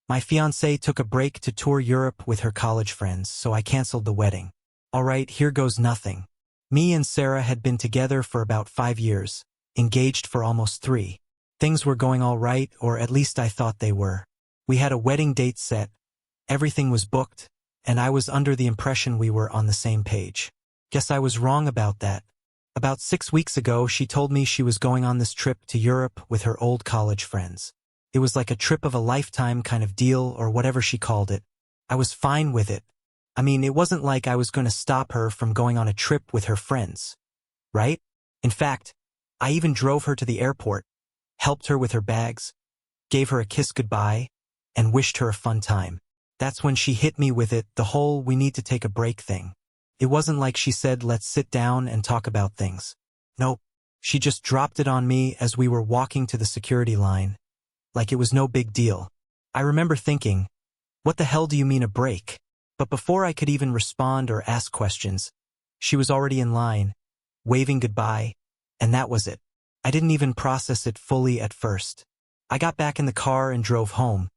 My fiancée took a break to tour Europe with her college friends, so I canceled the wedding. Alright, here goes nothing. Me and Sarah had been together for about 5 years, engaged for almost 3. Things were going all right, or at least I thought they were. We had a wedding date set, everything was booked, and I was under the impression we were on the same page. Guess I was wrong about that. About 6 weeks ago, she told me she was going on this trip to Europe with her old college friends. It was like a trip of a lifetime kind of deal, or whatever she called it. I was fine with it. I mean, it wasn't like I was going to stop her from going on a trip with her friends, right? In fact, I even drove her to the airport, helped her with her bags, gave her a kiss goodbye, and wished her a fun time. That's when she hit me with it, the whole "we need to take a break" thing. It wasn't like she said, "let's sit down and talk about things." Nope. She just dropped it on me as we were walking to the security line, like it was no big deal. I remember thinking, what the hell do you mean a break? But before I could even respond or ask questions, she was already in line, waving goodbye, and that was it. I didn't even process it fully at first. I got back in the car and drove home,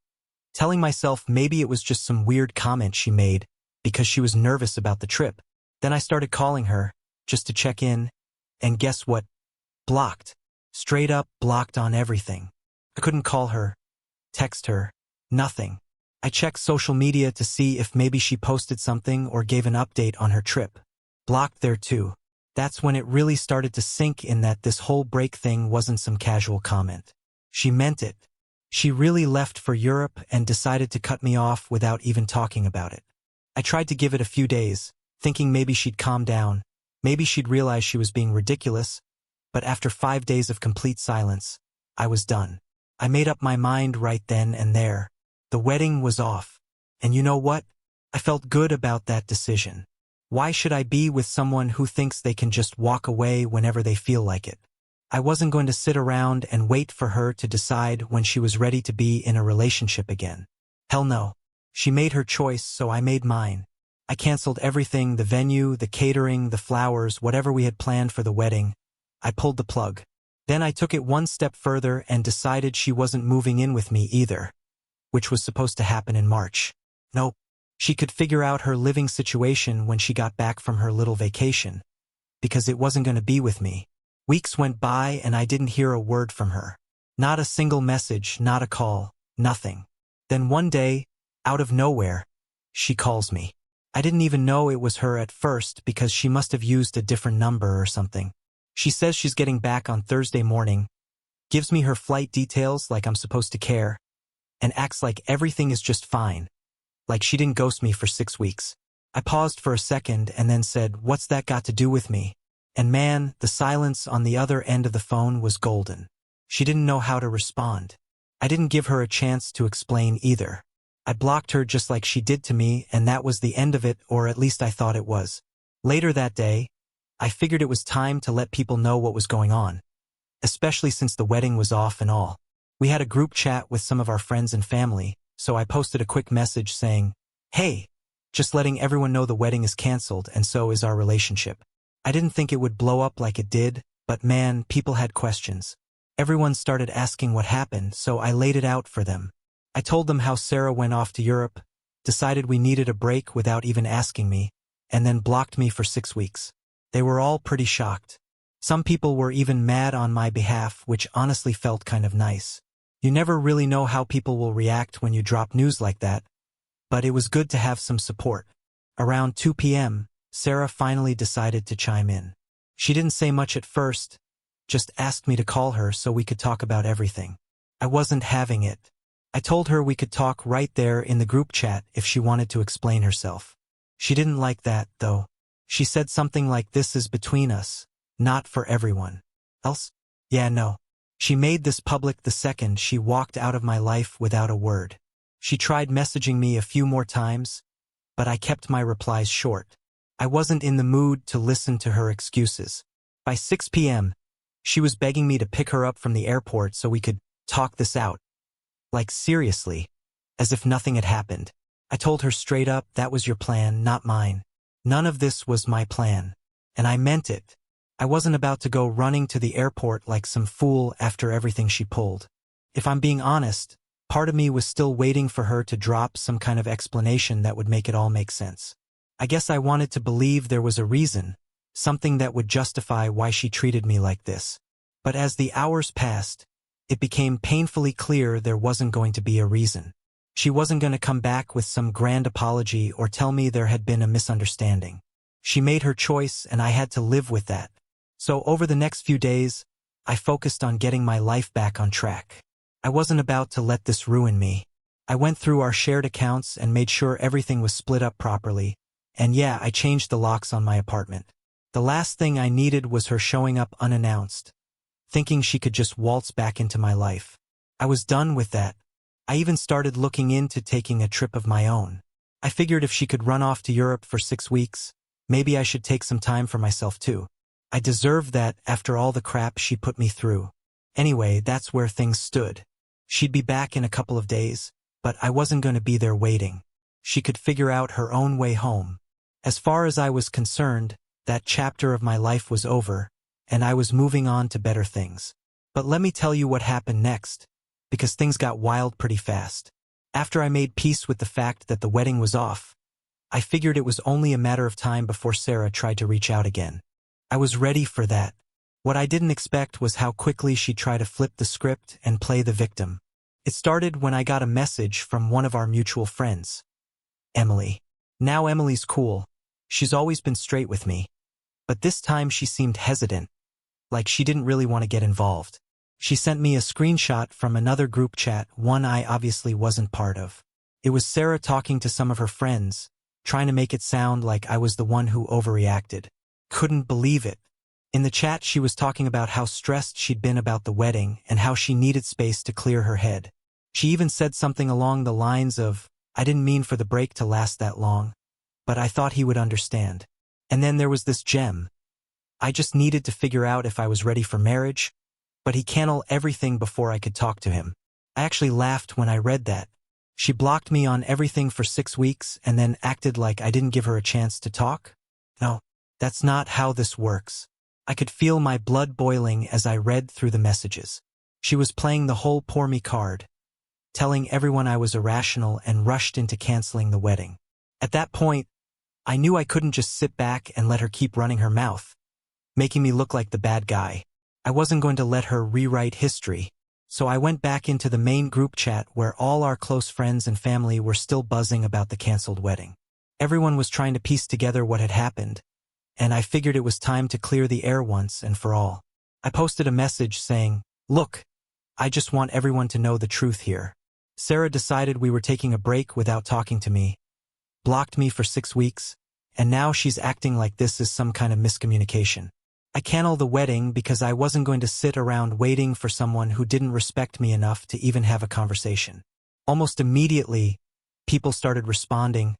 telling myself maybe it was just some weird comment she made because she was nervous about the trip. Then I started calling her, just to check in, and guess what? Blocked. Straight up blocked on everything. I couldn't call her, text her, nothing. I checked social media to see if maybe she posted something or gave an update on her trip. Blocked there too. That's when it really started to sink in that this whole break thing wasn't some casual comment. She meant it. She really left for Europe and decided to cut me off without even talking about it. I tried to give it a few days, thinking maybe she'd calm down, maybe she'd realize she was being ridiculous, but after 5 days of complete silence, I was done. I made up my mind right then and there. The wedding was off. And you know what? I felt good about that decision. Why should I be with someone who thinks they can just walk away whenever they feel like it? I wasn't going to sit around and wait for her to decide when she was ready to be in a relationship again. Hell no. She made her choice, so I made mine. I canceled everything, the venue, the catering, the flowers, whatever we had planned for the wedding. I pulled the plug. Then I took it one step further and decided she wasn't moving in with me either, which was supposed to happen in March. Nope. She could figure out her living situation when she got back from her little vacation, because it wasn't going to be with me. Weeks went by and I didn't hear a word from her. Not a single message, not a call, nothing. Then one day, out of nowhere, she calls me. I didn't even know it was her at first because she must have used a different number or something. She says she's getting back on Thursday morning, gives me her flight details like I'm supposed to care, and acts like everything is just fine, like she didn't ghost me for 6 weeks. I paused for a second and then said, "What's that got to do with me?" And man, the silence on the other end of the phone was golden. She didn't know how to respond. I didn't give her a chance to explain either. I blocked her just like she did to me, and that was the end of it, or at least I thought it was. Later that day, I figured it was time to let people know what was going on, especially since the wedding was off and all. We had a group chat with some of our friends and family, so I posted a quick message saying, "Hey, just letting everyone know the wedding is canceled and so is our relationship." I didn't think it would blow up like it did, but man, people had questions. Everyone started asking what happened, so I laid it out for them. I told them how Sarah went off to Europe, decided we needed a break without even asking me, and then blocked me for 6 weeks. They were all pretty shocked. Some people were even mad on my behalf, which honestly felt kind of nice. You never really know how people will react when you drop news like that, but it was good to have some support. Around 2 p.m., Sarah finally decided to chime in. She didn't say much at first, just asked me to call her so we could talk about everything. I wasn't having it. I told her we could talk right there in the group chat if she wanted to explain herself. She didn't like that, though. She said something like, "This is between us, not for everyone else." Yeah, no. She made this public the second she walked out of my life without a word. She tried messaging me a few more times, but I kept my replies short. I wasn't in the mood to listen to her excuses. By 6 p.m., she was begging me to pick her up from the airport so we could talk this out. Like seriously, as if nothing had happened. I told her straight up that was your plan, not mine. None of this was my plan. And I meant it. I wasn't about to go running to the airport like some fool after everything she pulled. If I'm being honest, Part of me was still waiting for her to drop some kind of explanation that would make it all make sense. I guess I wanted to believe there was a reason, something that would justify why she treated me like this. But as the hours passed, it became painfully clear there wasn't going to be a reason. She wasn't going to come back with some grand apology or tell me there had been a misunderstanding. She made her choice and I had to live with that. So over the next few days, I focused on getting my life back on track. I wasn't about to let this ruin me. I went through our shared accounts and made sure everything was split up properly. And yeah, I changed the locks on my apartment. The last thing I needed was her showing up unannounced, thinking she could just waltz back into my life. I was done with that. I even started looking into taking a trip of my own. I figured if she could run off to Europe for 6 weeks, maybe I should take some time for myself too. I deserved that after all the crap she put me through. Anyway, that's where things stood. She'd be back in a couple of days, but I wasn't going to be there waiting. She could figure out her own way home. As far as I was concerned, that chapter of my life was over, and I was moving on to better things. But let me tell you what happened next, because things got wild pretty fast. After I made peace with the fact that the wedding was off, I figured it was only a matter of time before Sarah tried to reach out again. I was ready for that. What I didn't expect was how quickly she'd try to flip the script and play the victim. It started when I got a message from one of our mutual friends, Emily. Now Emily's cool. She's always been straight with me. But this time she seemed hesitant, like she didn't really want to get involved. She sent me a screenshot from another group chat, one I obviously wasn't part of. It was Sarah talking to some of her friends, trying to make it sound like I was the one who overreacted. Couldn't believe it. In the chat she was talking about how stressed she'd been about the wedding and how she needed space to clear her head. She even said something along the lines of, "I didn't mean for the break to last that long, but I thought he would understand." And then there was this gem. I just needed to figure out if I was ready for marriage, but he canceled everything before I could talk to him. I actually laughed when I read that. She blocked me on everything for 6 weeks and then acted like I didn't give her a chance to talk? No, that's not how this works. I could feel my blood boiling as I read through the messages. She was playing the whole poor me card, telling everyone I was irrational and rushed into canceling the wedding. At that point, I knew I couldn't just sit back and let her keep running her mouth, making me look like the bad guy. I wasn't going to let her rewrite history, so I went back into the main group chat where all our close friends and family were still buzzing about the canceled wedding. Everyone was trying to piece together what had happened, and I figured it was time to clear the air once and for all. I posted a message saying, "Look, I just want everyone to know the truth here." Sarah decided we were taking a break without talking to me, blocked me for 6 weeks, and now she's acting like this is some kind of miscommunication. I canceled the wedding because I wasn't going to sit around waiting for someone who didn't respect me enough to even have a conversation. Almost immediately, people started responding,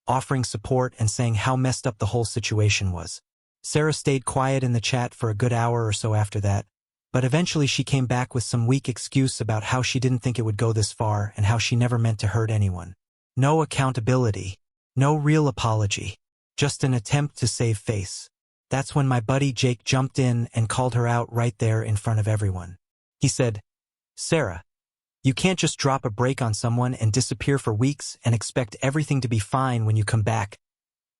offering support and saying how messed up the whole situation was. Sarah stayed quiet in the chat for a good hour or so after that, but eventually she came back with some weak excuse about how she didn't think it would go this far and how she never meant to hurt anyone. No accountability. No real apology. Just an attempt to save face. That's when my buddy Jake jumped in and called her out right there in front of everyone. He said, "Sarah, you can't just drop a break on someone and disappear for weeks and expect everything to be fine when you come back.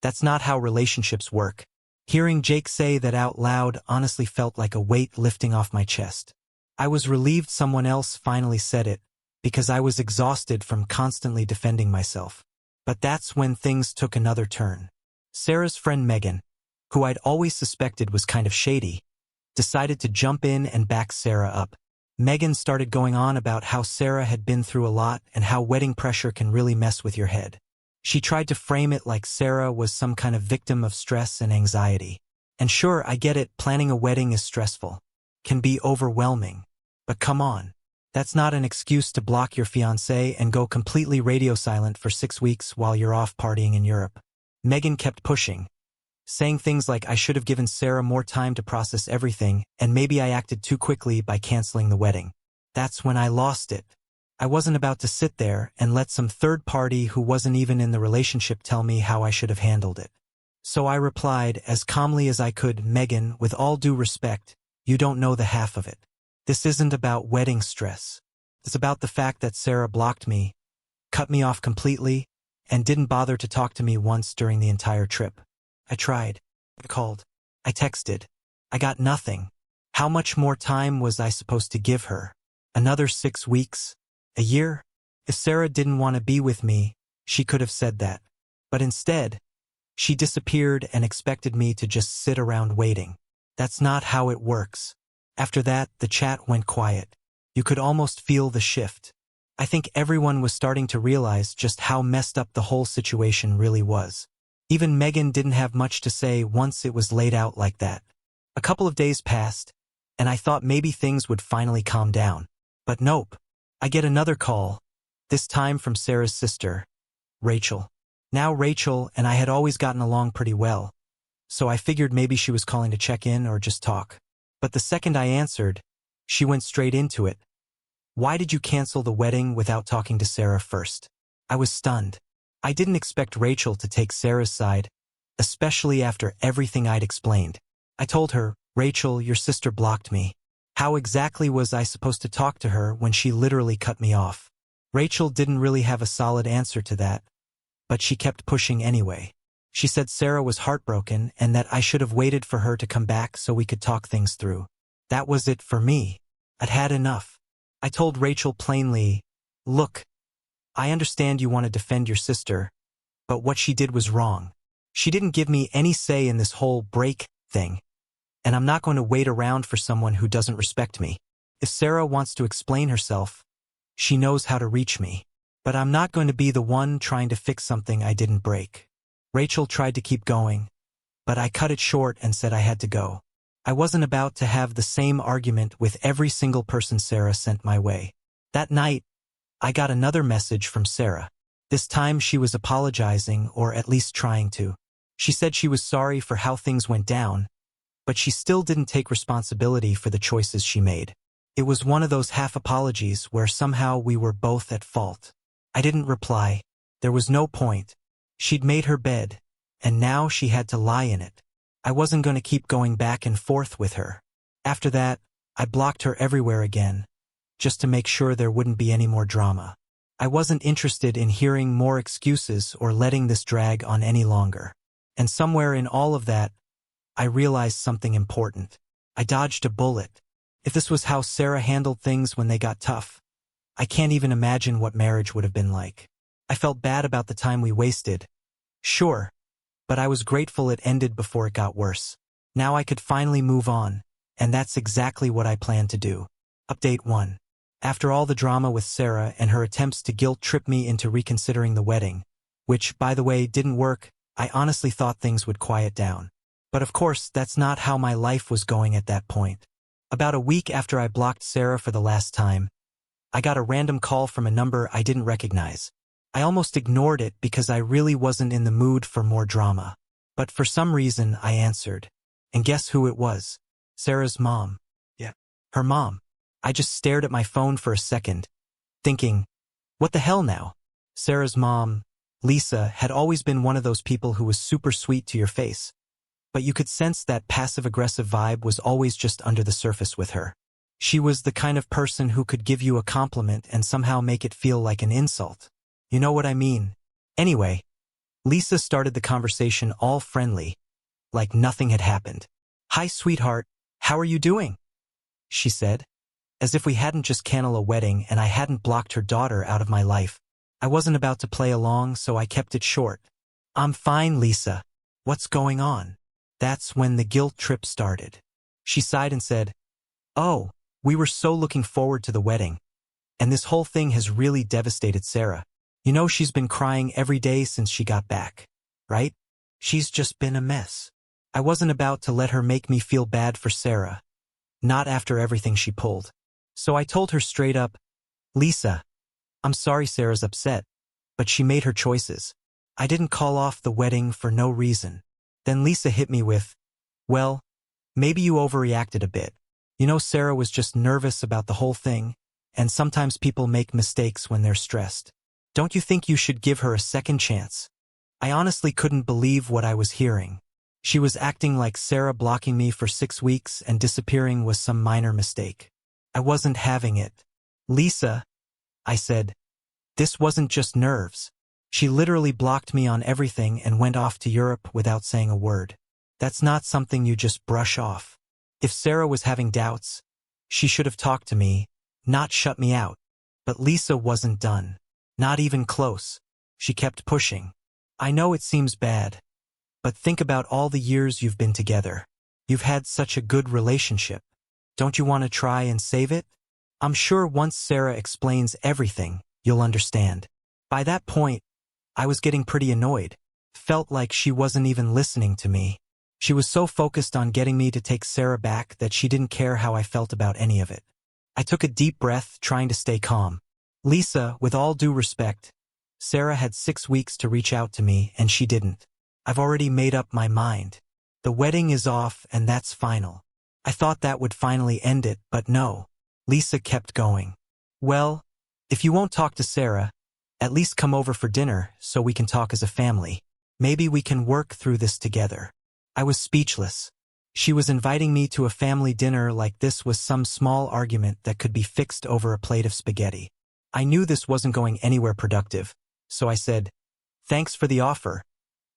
That's not how relationships work." Hearing Jake say that out loud honestly felt like a weight lifting off my chest. I was relieved someone else finally said it, because I was exhausted from constantly defending myself. But that's when things took another turn. Sarah's friend Megan, who I'd always suspected was kind of shady, decided to jump in and back Sarah up. Megan started going on about how Sarah had been through a lot and how wedding pressure can really mess with your head. She tried to frame it like Sarah was some kind of victim of stress and anxiety. And sure, I get it, planning a wedding is stressful, can be overwhelming. But come on. That's not an excuse to block your fiancé and go completely radio silent for 6 weeks while you're off partying in Europe. Megan kept pushing, saying things like I should have given Sarah more time to process everything and maybe I acted too quickly by canceling the wedding. That's when I lost it. I wasn't about to sit there and let some third party who wasn't even in the relationship tell me how I should have handled it. So I replied as calmly as I could, "Megan, with all due respect, you don't know the half of it. This isn't about wedding stress. It's about the fact that Sarah blocked me, cut me off completely, and didn't bother to talk to me once during the entire trip. I tried. I called. I texted. I got nothing. How much more time was I supposed to give her? Another 6 weeks? A year? If Sarah didn't want to be with me, she could have said that. But instead, she disappeared and expected me to just sit around waiting. That's not how it works. After that, the chat went quiet. You could almost feel the shift. I think everyone was starting to realize just how messed up the whole situation really was. Even Megan didn't have much to say once it was laid out like that. A couple of days passed, and I thought maybe things would finally calm down. But nope. I get another call, this time from Sarah's sister, Rachel. Now Rachel and I had always gotten along pretty well, so I figured maybe she was calling to check in or just talk. But the second I answered, she went straight into it. Why did you cancel the wedding without talking to Sarah first? I was stunned. I didn't expect Rachel to take Sarah's side, especially after everything I'd explained. I told her, Rachel, your sister blocked me. How exactly was I supposed to talk to her when she literally cut me off? Rachel didn't really have a solid answer to that, but she kept pushing anyway. She said Sarah was heartbroken and that I should have waited for her to come back so we could talk things through. That was it for me. I'd had enough. I told Rachel plainly, look, I understand you want to defend your sister, but what she did was wrong. She didn't give me any say in this whole break thing, and I'm not going to wait around for someone who doesn't respect me. If Sarah wants to explain herself, she knows how to reach me. But I'm not going to be the one trying to fix something I didn't break. Rachel tried to keep going, but I cut it short and said I had to go. I wasn't about to have the same argument with every single person Sarah sent my way. That night, I got another message from Sarah. This time she was apologizing, or at least trying to. She said she was sorry for how things went down, but she still didn't take responsibility for the choices she made. It was one of those half apologies where somehow we were both at fault. I didn't reply. There was no point. She'd made her bed, and now she had to lie in it. I wasn't going to keep going back and forth with her. After that, I blocked her everywhere again, just to make sure there wouldn't be any more drama. I wasn't interested in hearing more excuses or letting this drag on any longer. And somewhere in all of that, I realized something important. I dodged a bullet. If this was how Sarah handled things when they got tough, I can't even imagine what marriage would have been like. I felt bad about the time we wasted. Sure, but I was grateful it ended before it got worse. Now I could finally move on, and that's exactly what I plan to do. Update 1. After all the drama with Sarah and her attempts to guilt-trip me into reconsidering the wedding, which, by the way, didn't work, I honestly thought things would quiet down. But of course, that's not how my life was going at that point. About a week after I blocked Sarah for the last time, I got a random call from a number I didn't recognize. I almost ignored it because I really wasn't in the mood for more drama. But for some reason, I answered. And guess who it was? Sarah's mom. Yeah. Her mom. I just stared at my phone for a second, thinking, what the hell now? Sarah's mom, Lisa, had always been one of those people who was super sweet to your face. But you could sense that passive-aggressive vibe was always just under the surface with her. She was the kind of person who could give you a compliment and somehow make it feel like an insult. You know what I mean? Anyway, Lisa started the conversation all friendly, like nothing had happened. Hi, sweetheart, how are you doing? She said, as if we hadn't just canceled a wedding and I hadn't blocked her daughter out of my life. I wasn't about to play along, so I kept it short. I'm fine, Lisa. What's going on? That's when the guilt trip started. She sighed and said, oh, we were so looking forward to the wedding. And this whole thing has really devastated Sarah. You know, she's been crying every day since she got back, right? She's just been a mess. I wasn't about to let her make me feel bad for Sarah. Not after everything she pulled. So I told her straight up, Lisa, I'm sorry Sarah's upset, but she made her choices. I didn't call off the wedding for no reason. Then Lisa hit me with, well, maybe you overreacted a bit. You know, Sarah was just nervous about the whole thing, and sometimes people make mistakes when they're stressed. Don't you think you should give her a second chance? I honestly couldn't believe what I was hearing. She was acting like Sarah blocking me for 6 weeks and disappearing was some minor mistake. I wasn't having it. Lisa, I said. This wasn't just nerves. She literally blocked me on everything and went off to Europe without saying a word. That's not something you just brush off. If Sarah was having doubts, she should have talked to me, not shut me out. But Lisa wasn't done. Not even close. She kept pushing. I know it seems bad, but think about all the years you've been together. You've had such a good relationship. Don't you want to try and save it? I'm sure once Sarah explains everything, you'll understand. By that point, I was getting pretty annoyed. Felt like she wasn't even listening to me. She was so focused on getting me to take Sarah back that she didn't care how I felt about any of it. I took a deep breath, trying to stay calm. Lisa, with all due respect, Sarah had 6 weeks to reach out to me, and she didn't. I've already made up my mind. The wedding is off, and that's final. I thought that would finally end it, but no. Lisa kept going. Well, if you won't talk to Sarah, at least come over for dinner so we can talk as a family. Maybe we can work through this together. I was speechless. She was inviting me to a family dinner like this was some small argument that could be fixed over a plate of spaghetti. I knew this wasn't going anywhere productive, so I said, "Thanks for the offer,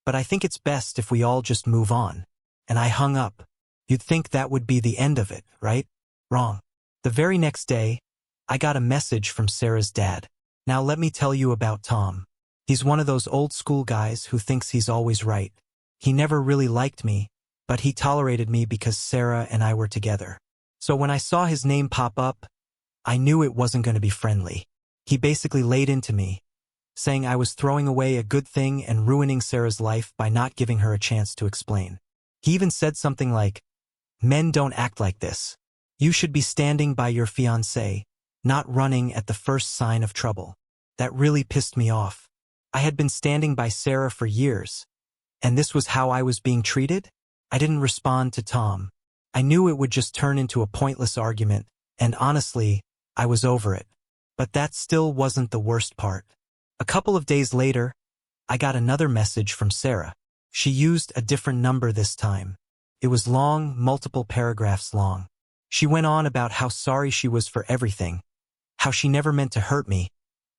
but I think it's best if we all just move on." And I hung up. You'd think that would be the end of it, right? Wrong. The very next day, I got a message from Sarah's dad. Now let me tell you about Tom. He's one of those old school guys who thinks he's always right. He never really liked me, but he tolerated me because Sarah and I were together. So when I saw his name pop up, I knew it wasn't going to be friendly. He basically laid into me, saying I was throwing away a good thing and ruining Sarah's life by not giving her a chance to explain. He even said something like, "Men don't act like this. You should be standing by your fiancée, not running at the first sign of trouble." That really pissed me off. I had been standing by Sarah for years, and this was how I was being treated? I didn't respond to Tom. I knew it would just turn into a pointless argument, and honestly, I was over it. But that still wasn't the worst part. A couple of days later, I got another message from Sarah. She used a different number this time. It was long, multiple paragraphs long. She went on about how sorry she was for everything, how she never meant to hurt me,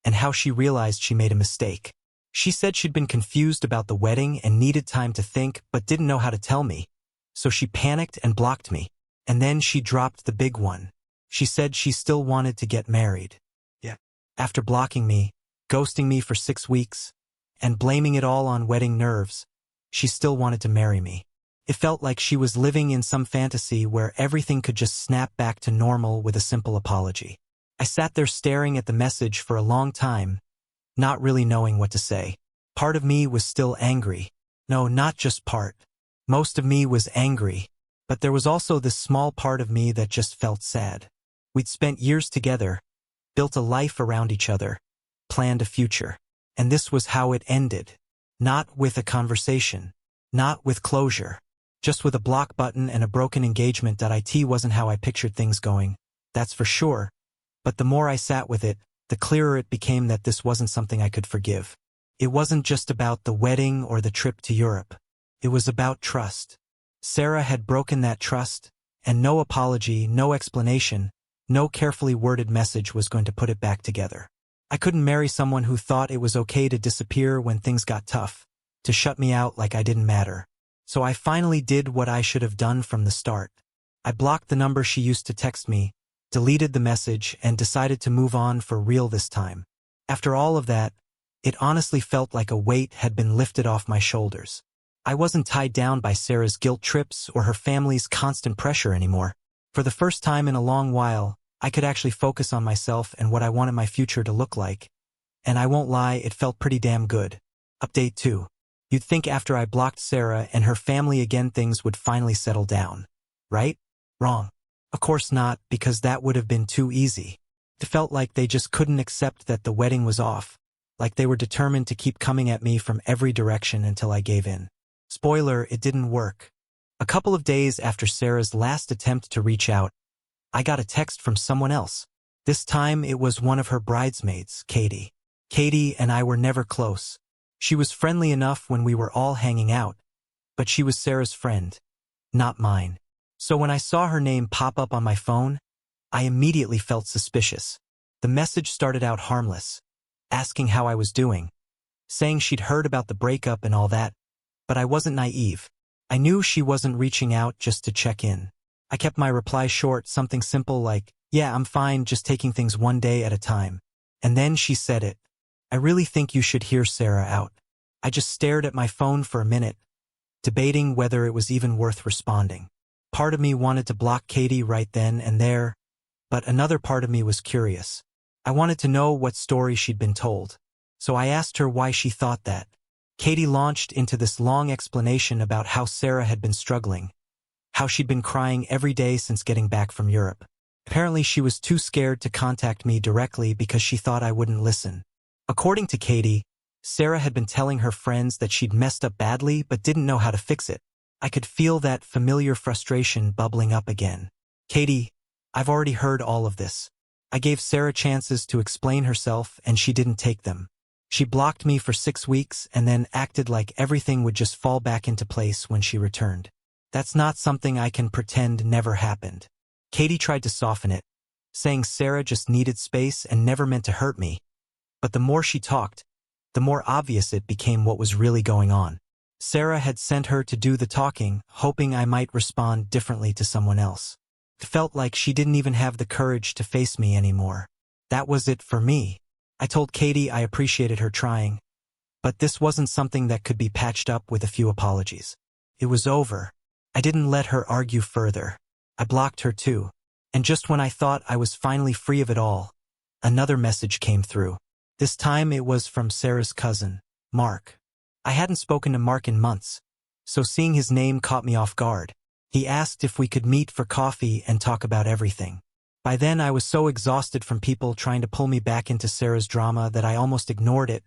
and how she realized she made a mistake. She said she'd been confused about the wedding and needed time to think but didn't know how to tell me. So she panicked and blocked me. And then she dropped the big one. She said she still wanted to get married. Yeah. After blocking me, ghosting me for 6 weeks, and blaming it all on wedding nerves, she still wanted to marry me. It felt like she was living in some fantasy where everything could just snap back to normal with a simple apology. I sat there staring at the message for a long time, not really knowing what to say. Part of me was still angry. No, not just part. Most of me was angry, but there was also this small part of me that just felt sad. We'd spent years together, built a life around each other, planned a future. And this was how it ended. Not with a conversation. Not with closure. Just with a block button and a broken engagement. It wasn't how I pictured things going, that's for sure. But the more I sat with it, the clearer it became that this wasn't something I could forgive. It wasn't just about the wedding or the trip to Europe. It was about trust. Sarah had broken that trust, and no apology, no explanation, no carefully worded message was going to put it back together. I couldn't marry someone who thought it was okay to disappear when things got tough, to shut me out like I didn't matter. So I finally did what I should have done from the start. I blocked the number she used to text me, deleted the message, and decided to move on for real this time. After all of that, it honestly felt like a weight had been lifted off my shoulders. I wasn't tied down by Sarah's guilt trips or her family's constant pressure anymore. For the first time in a long while, I could actually focus on myself and what I wanted my future to look like. And I won't lie, it felt pretty damn good. Update 2. You'd think after I blocked Sarah and her family again things would finally settle down. Right? Wrong. Of course not, because that would have been too easy. It felt like they just couldn't accept that the wedding was off, like they were determined to keep coming at me from every direction until I gave in. Spoiler, it didn't work. A couple of days after Sarah's last attempt to reach out, I got a text from someone else. This time it was one of her bridesmaids, Katie. Katie and I were never close. She was friendly enough when we were all hanging out, but she was Sarah's friend, not mine. So when I saw her name pop up on my phone, I immediately felt suspicious. The message started out harmless, asking how I was doing, saying she'd heard about the breakup and all that, but I wasn't naive. I knew she wasn't reaching out just to check in. I kept my reply short, something simple like, "Yeah, I'm fine, just taking things one day at a time." And then she said it. "I really think you should hear Sarah out." I just stared at my phone for a minute, debating whether it was even worth responding. Part of me wanted to block Katie right then and there, but another part of me was curious. I wanted to know what story she'd been told. So I asked her why she thought that. Katie launched into this long explanation about how Sarah had been struggling, how she'd been crying every day since getting back from Europe. Apparently she was too scared to contact me directly because she thought I wouldn't listen. According to Katie, Sarah had been telling her friends that she'd messed up badly but didn't know how to fix it. I could feel that familiar frustration bubbling up again. "Katie, I've already heard all of this." I gave Sarah chances to explain herself and she didn't take them. She blocked me for 6 weeks and then acted like everything would just fall back into place when she returned. That's not something I can pretend never happened. Katie tried to soften it, saying Sarah just needed space and never meant to hurt me. But the more she talked, the more obvious it became what was really going on. Sarah had sent her to do the talking, hoping I might respond differently to someone else. It felt like she didn't even have the courage to face me anymore. That was it for me. I told Katie I appreciated her trying, but this wasn't something that could be patched up with a few apologies. It was over. I didn't let her argue further. I blocked her too. And just when I thought I was finally free of it all, another message came through. This time it was from Sarah's cousin, Mark. I hadn't spoken to Mark in months, so seeing his name caught me off guard. He asked if we could meet for coffee and talk about everything. By then I was so exhausted from people trying to pull me back into Sarah's drama that I almost ignored it,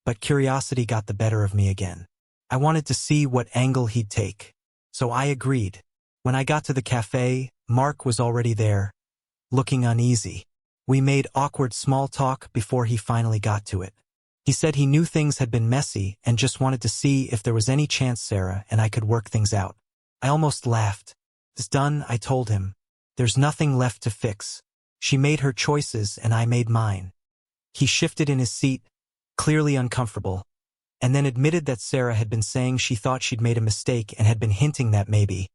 but curiosity got the better of me again. I wanted to see what angle he'd take, so I agreed. When I got to the cafe, Mark was already there, looking uneasy. We made awkward small talk before he finally got to it. He said he knew things had been messy and just wanted to see if there was any chance Sarah and I could work things out. I almost laughed. "It's done," I told him. "There's nothing left to fix. She made her choices and I made mine." He shifted in his seat, clearly uncomfortable, and then admitted that Sarah had been saying she thought she'd made a mistake and had been hinting that maybe,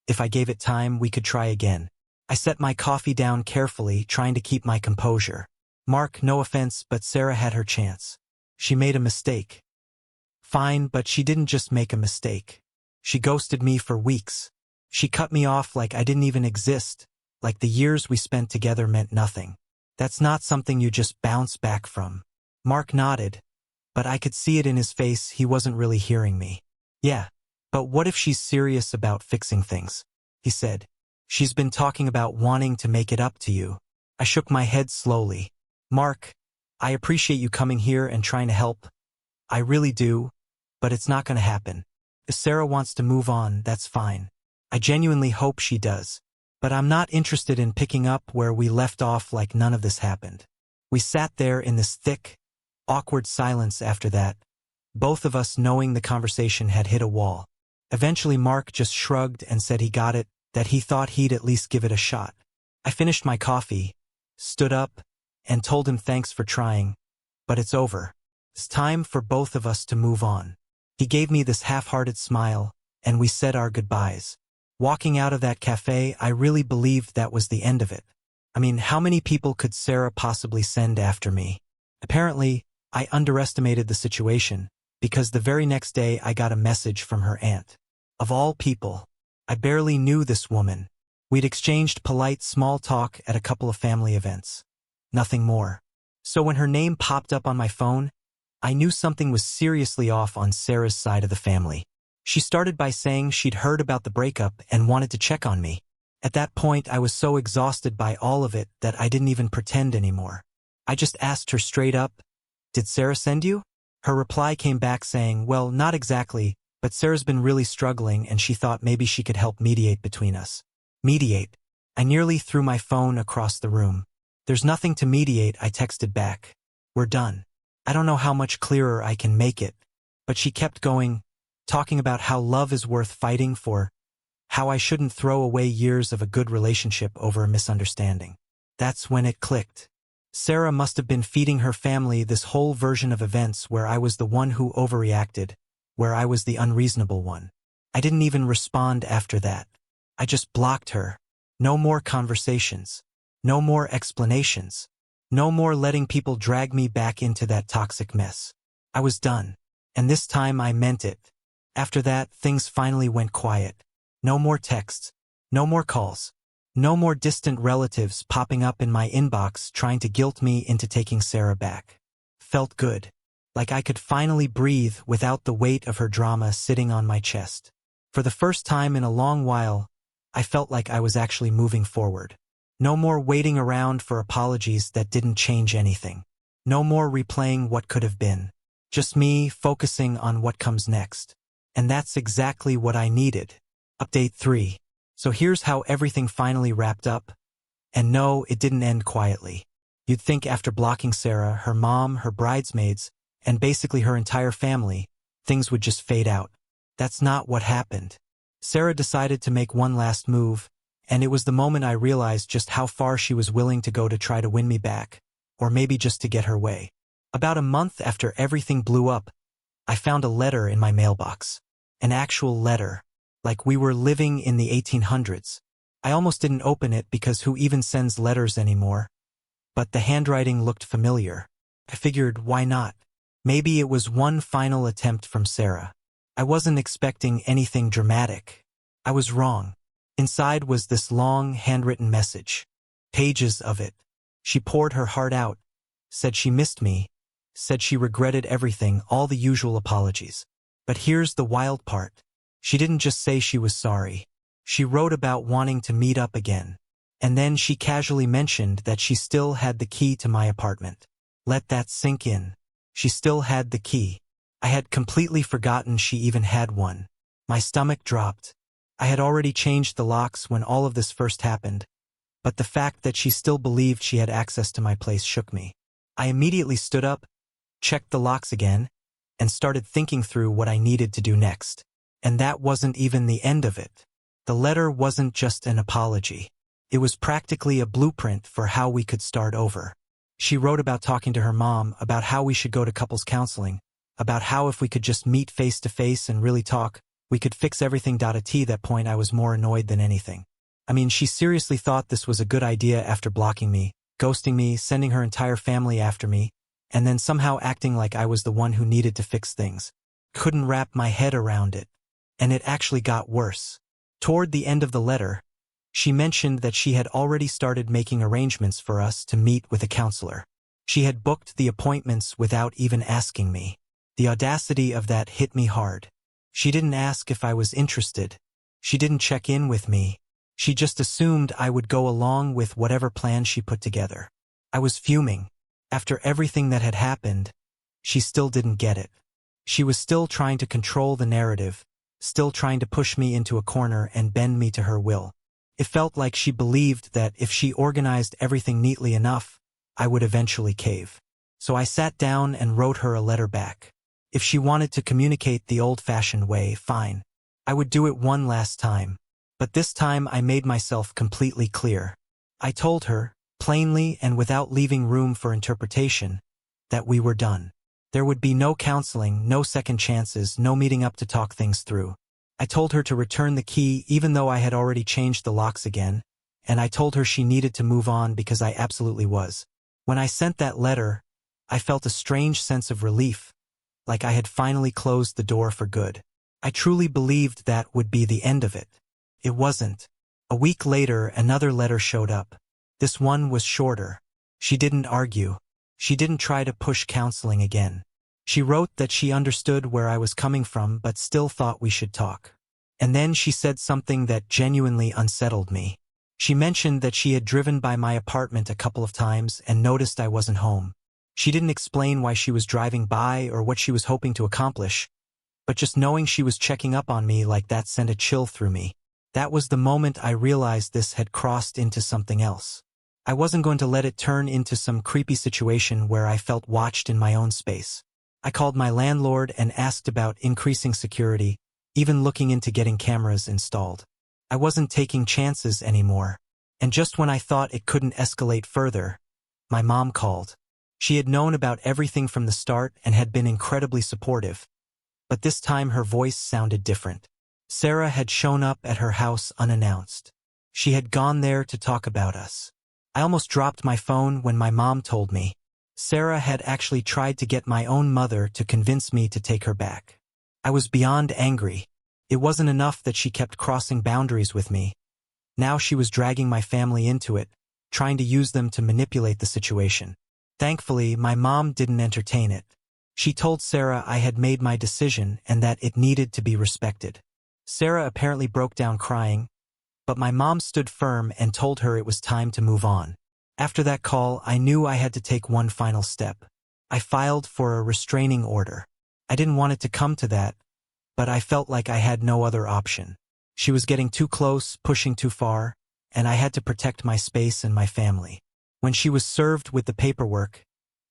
if I gave it time, we could try again. I set my coffee down carefully, trying to keep my composure. "Mark, no offense, but Sarah had her chance. She made a mistake." "Fine, but she didn't just make a mistake. She ghosted me for weeks. She cut me off like I didn't even exist, like the years we spent together meant nothing. That's not something you just bounce back from." Mark nodded, but I could see it in his face he wasn't really hearing me. "Yeah, but what if she's serious about fixing things?" he said. "She's been talking about wanting to make it up to you." I shook my head slowly. "Mark, I appreciate you coming here and trying to help. I really do, but it's not going to happen. If Sarah wants to move on, that's fine. I genuinely hope she does. But I'm not interested in picking up where we left off like none of this happened." We sat there in this thick, awkward silence after that, both of us knowing the conversation had hit a wall. Eventually Mark just shrugged and said he got it, that he thought he'd at least give it a shot. I finished my coffee, stood up, and told him thanks for trying, but it's over. It's time for both of us to move on. He gave me this half-hearted smile, and we said our goodbyes. Walking out of that cafe, I really believed that was the end of it. I mean, how many people could Sarah possibly send after me? Apparently, I underestimated the situation, because the very next day I got a message from her aunt. Of all people, I barely knew this woman. We'd exchanged polite small talk at a couple of family events. Nothing more. So when her name popped up on my phone, I knew something was seriously off on Sarah's side of the family. She started by saying she'd heard about the breakup and wanted to check on me. At that point, I was so exhausted by all of it that I didn't even pretend anymore. I just asked her straight up, "Did Sarah send you?" Her reply came back saying, "Well, not exactly, but Sarah's been really struggling and she thought maybe she could help mediate between us." Mediate? I nearly threw my phone across the room. "There's nothing to mediate," I texted back. "We're done." I don't know how much clearer I can make it, but she kept going, talking about how love is worth fighting for, how I shouldn't throw away years of a good relationship over a misunderstanding. That's when it clicked. Sarah must have been feeding her family this whole version of events where I was the one who overreacted, where I was the unreasonable one. I didn't even respond after that. I just blocked her. No more conversations. No more explanations. No more letting people drag me back into that toxic mess. I was done. And this time I meant it. After that, things finally went quiet. No more texts. No more calls. No more distant relatives popping up in my inbox trying to guilt me into taking Sarah back. Felt good. Like I could finally breathe without the weight of her drama sitting on my chest. For the first time in a long while, I felt like I was actually moving forward. No more waiting around for apologies that didn't change anything. No more replaying what could have been. Just me focusing on what comes next. And that's exactly what I needed. Update 3. So here's how everything finally wrapped up. And no, it didn't end quietly. You'd think after blocking Sarah, her mom, her bridesmaids, and basically her entire family, things would just fade out. That's not what happened. Sarah decided to make one last move, and it was the moment I realized just how far she was willing to go to try to win me back, or maybe just to get her way. About a month after everything blew up, I found a letter in my mailbox. An actual letter. Like we were living in the 1800s. I almost didn't open it because who even sends letters anymore? But the handwriting looked familiar. I figured, why not? Maybe it was one final attempt from Sarah. I wasn't expecting anything dramatic. I was wrong. Inside was this long, handwritten message. Pages of it. She poured her heart out. Said she missed me. Said she regretted everything, all the usual apologies. But here's the wild part. She didn't just say she was sorry. She wrote about wanting to meet up again. And then she casually mentioned that she still had the key to my apartment. Let that sink in. She still had the key. I had completely forgotten she even had one. My stomach dropped. I had already changed the locks when all of this first happened, but the fact that she still believed she had access to my place shook me. I immediately stood up, checked the locks again, and started thinking through what I needed to do next. And that wasn't even the end of it. The letter wasn't just an apology. It was practically a blueprint for how we could start over. She wrote about talking to her mom, about how we should go to couples counseling, about how if we could just meet face to face and really talk, we could fix everything. At that point I was more annoyed than anything. I mean, she seriously thought this was a good idea after blocking me, ghosting me, sending her entire family after me, and then somehow acting like I was the one who needed to fix things. Couldn't wrap my head around it. And it actually got worse. Toward the end of the letter, she mentioned that she had already started making arrangements for us to meet with a counselor. She had booked the appointments without even asking me. The audacity of that hit me hard. She didn't ask if I was interested. She didn't check in with me. She just assumed I would go along with whatever plan she put together. I was fuming. After everything that had happened, she still didn't get it. She was still trying to control the narrative, still trying to push me into a corner and bend me to her will. It felt like she believed that if she organized everything neatly enough, I would eventually cave. So I sat down and wrote her a letter back. If she wanted to communicate the old-fashioned way, fine. I would do it one last time. But this time I made myself completely clear. I told her, plainly and without leaving room for interpretation, that we were done. There would be no counseling, no second chances, no meeting up to talk things through. I told her to return the key even though I had already changed the locks again, and I told her she needed to move on because I absolutely was. When I sent that letter, I felt a strange sense of relief, like I had finally closed the door for good. I truly believed that would be the end of it. It wasn't. A week later, another letter showed up. This one was shorter. She didn't argue. She didn't try to push counseling again. She wrote that she understood where I was coming from but still thought we should talk. And then she said something that genuinely unsettled me. She mentioned that she had driven by my apartment a couple of times and noticed I wasn't home. She didn't explain why she was driving by or what she was hoping to accomplish, but just knowing she was checking up on me like that sent a chill through me. That was the moment I realized this had crossed into something else. I wasn't going to let it turn into some creepy situation where I felt watched in my own space. I called my landlord and asked about increasing security, even looking into getting cameras installed. I wasn't taking chances anymore. And just when I thought it couldn't escalate further, My mom called. She had known about everything from the start and had been incredibly supportive. But this time her voice sounded different. Sarah had shown up at her house unannounced. She had gone there to talk about us. I almost dropped my phone when my mom told me. Sarah had actually tried to get my own mother to convince me to take her back. I was beyond angry. It wasn't enough that she kept crossing boundaries with me. Now she was dragging my family into it, trying to use them to manipulate the situation. Thankfully, my mom didn't entertain it. She told Sarah I had made my decision and that it needed to be respected. Sarah apparently broke down crying, but my mom stood firm and told her it was time to move on. After that call, I knew I had to take one final step. I filed for a restraining order. I didn't want it to come to that, but I felt like I had no other option. She was getting too close, pushing too far, and I had to protect my space and my family. When she was served with the paperwork,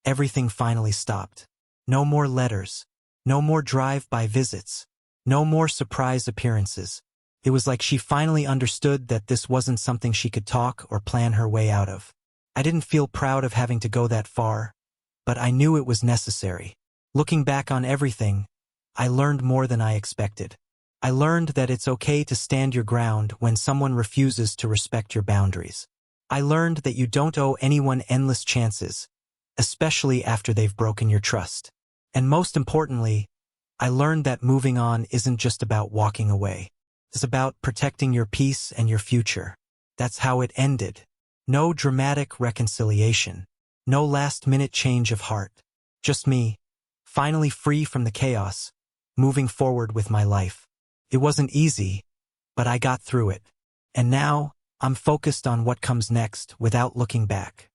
everything finally stopped. No more letters. No more drive-by visits. No more surprise appearances. It was like she finally understood that this wasn't something she could talk or plan her way out of. I didn't feel proud of having to go that far, but I knew it was necessary. Looking back on everything, I learned more than I expected. I learned that it's okay to stand your ground when someone refuses to respect your boundaries. I learned that you don't owe anyone endless chances, especially after they've broken your trust. And most importantly, I learned that moving on isn't just about walking away. It's about protecting your peace and your future. That's how it ended. No dramatic reconciliation. No last-minute change of heart. Just me, finally free from the chaos, moving forward with my life. It wasn't easy, but I got through it. And now, I'm focused on what comes next without looking back.